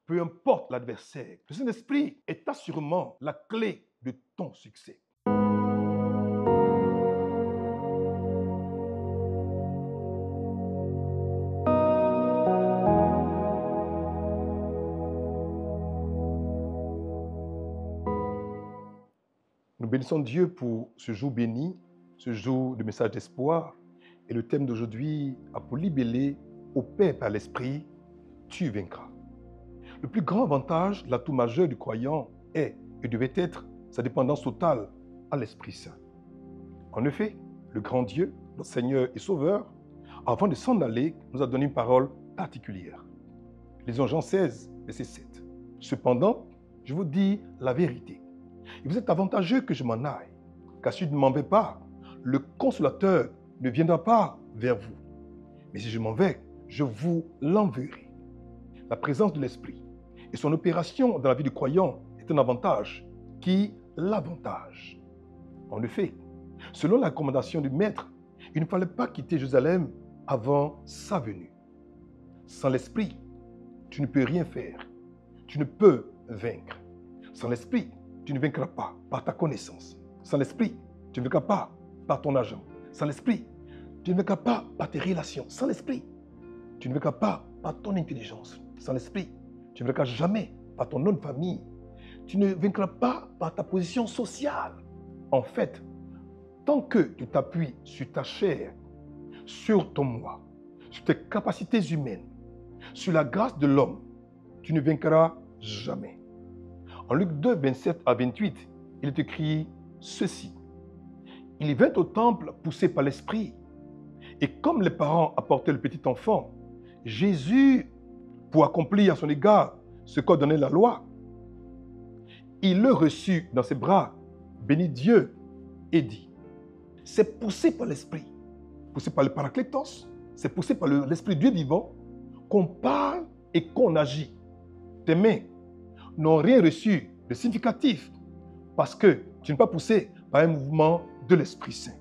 peu importe l'adversaire. Le Saint-Esprit est assurément la clé de ton succès. Nous bénissons Dieu pour ce jour béni, ce jour de message d'espoir. Et le thème d'aujourd'hui a pour libellé au Père par l'Esprit, tu vaincras. Le plus grand avantage, l'atout majeur du croyant est et devait être sa dépendance totale à l'Esprit Saint. En effet, le grand Dieu, notre Seigneur et Sauveur, avant de s'en aller, nous a donné une parole particulière. Lisons Jean 16, verset 7. Cependant, je vous dis la vérité. Il vous est avantageux que je m'en aille, car si je ne m'en vais pas, le Consolateur ne viendra pas vers vous. Mais si je m'en vais, je vous l'enverrai. La présence de l'Esprit et son opération dans la vie du croyant est un avantage qui l'avantage. En effet, selon la recommandation du Maître, il ne fallait pas quitter Jérusalem avant sa venue. Sans l'Esprit, tu ne peux rien faire. Tu ne peux vaincre. Sans l'Esprit, tu ne vaincras pas par ta connaissance. Sans l'Esprit, tu ne vaincras pas par ton argent. Sans l'Esprit, tu ne vaincras pas par tes relations. Sans l'Esprit, tu ne vaincras pas par ton intelligence. Sans l'Esprit, tu ne vaincras jamais par ton nom de famille. Tu ne vaincras pas par ta position sociale. En fait, tant que tu t'appuies sur ta chair, sur ton moi, sur tes capacités humaines, sur la grâce de l'homme, tu ne vaincras jamais. En Luc 2, 27 à 28, il est écrit ceci. Il vint au temple poussé par l'Esprit. Et comme les parents apportaient le petit enfant, Jésus, pour accomplir à son égard ce qu'ordonnait la loi, il le reçut dans ses bras, bénit Dieu et dit, c'est poussé par l'Esprit, poussé par le Paraclétos, c'est poussé par l'Esprit Dieu vivant qu'on parle et qu'on agit. Tes mains n'ont rien reçu de significatif parce que tu n'es pas poussé par un mouvement de l'Esprit Saint.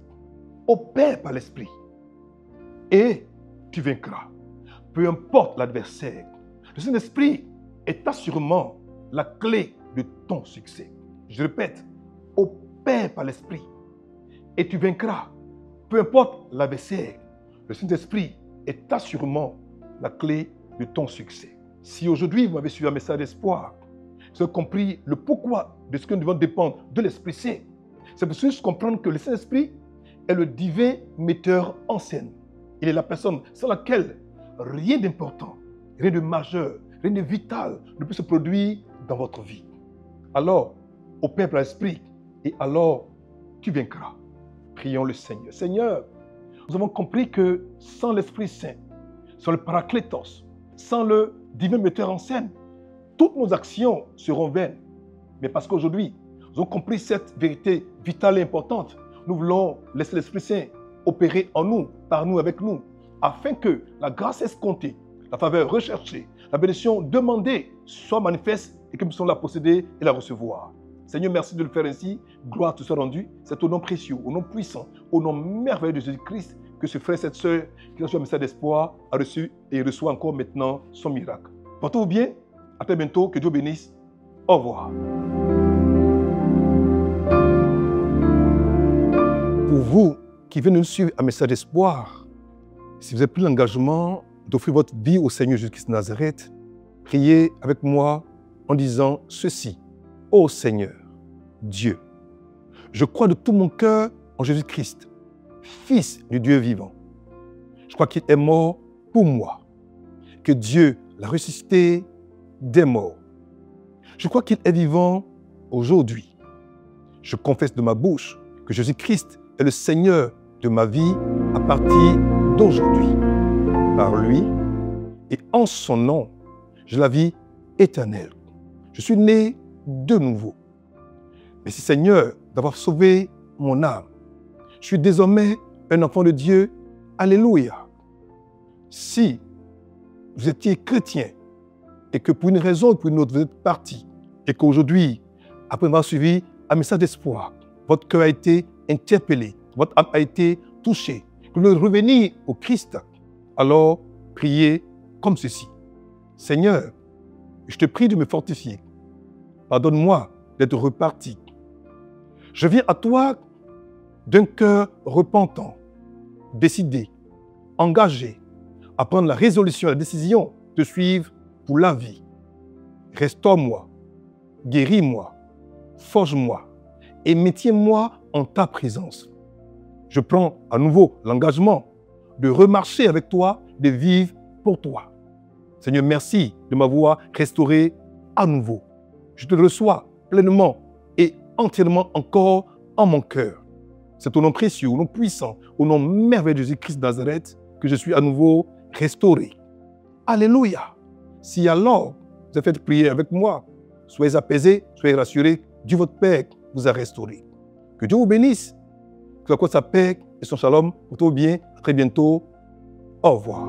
Opère par l'Esprit et tu vaincras. Peu importe l'adversaire, le Saint-Esprit est assurément la clé de ton succès. Je répète, opère par l'Esprit et tu vaincras. Peu importe l'adversaire, le Saint-Esprit est assurément la clé de ton succès. Si aujourd'hui vous m'avez suivi un message d'espoir, vous avez compris le pourquoi de ce que nous devons dépendre de l'Esprit Saint. C'est pour juste comprendre que le Saint-Esprit est le divin metteur en scène. Il est la personne sans laquelle rien d'important, rien de majeur, rien de vital ne peut se produire dans votre vie. Alors, opère par l'Esprit et alors tu vaincras. Prions le Seigneur. Seigneur, nous avons compris que sans l'Esprit Saint, sans le Paraclétos, sans le divin metteur en scène, toutes nos actions seront vaines. Mais parce qu'aujourd'hui, nous avons compris cette vérité vitale et importante, nous voulons laisser l'Esprit Saint opérer en nous, par nous, avec nous, afin que la grâce escomptée, la faveur recherchée, la bénédiction demandée soit manifeste et que nous puissions la posséder et la recevoir. Seigneur, merci de le faire ainsi. Gloire te soit rendue. C'est au nom précieux, au nom puissant, au nom merveilleux de Jésus-Christ que ce frère, cette sœur, qui a reçu un message d'espoir, a reçu et reçoit encore maintenant son miracle. Portez-vous bien. À très bientôt. Que Dieu bénisse. Au revoir. Pour vous qui venez nous suivre un message d'espoir, si vous avez pris l'engagement d'offrir votre vie au Seigneur Jésus-Christ de Nazareth, priez avec moi en disant ceci. Ô Seigneur, Dieu, je crois de tout mon cœur en Jésus-Christ, Fils du Dieu vivant. Je crois qu'il est mort pour moi, que Dieu l'a ressuscité des morts. Je crois qu'il est vivant aujourd'hui. Je confesse de ma bouche que Jésus-Christ est le Seigneur de ma vie à partir d'aujourd'hui. Par lui et en son nom, j'ai la vie éternelle. Je suis né de nouveau. Merci Seigneur d'avoir sauvé mon âme. Je suis désormais un enfant de Dieu. Alléluia. Si vous étiez chrétien et que pour une raison ou pour une autre vous êtes parti et qu'aujourd'hui, après avoir suivi un message d'espoir, votre cœur a été interpellé, votre âme a été touchée, que vous voulez revenir au Christ, alors priez comme ceci. Seigneur, Je te prie de me fortifier. Pardonne-moi d'être reparti. Je viens à toi d'un cœur repentant, décidé, engagé à prendre la résolution, la décision de suivre pour la vie. Restaure-moi, guéris-moi, forge-moi et maintiens-moi en ta présence. Je prends à nouveau l'engagement de remarcher avec toi, de vivre pour toi. Seigneur, merci de m'avoir restauré à nouveau. Je te reçois pleinement et entièrement encore en mon cœur. C'est au nom précieux, au nom puissant, au nom merveilleux de Jésus-Christ de Nazareth que je suis à nouveau restauré. Alléluia. Si alors vous avez fait prier avec moi, soyez apaisés, soyez rassurés, Dieu votre Père vous a restauré. Que Dieu vous bénisse, que la sa paix et son shalom pour tout bien. À très bientôt. Au revoir.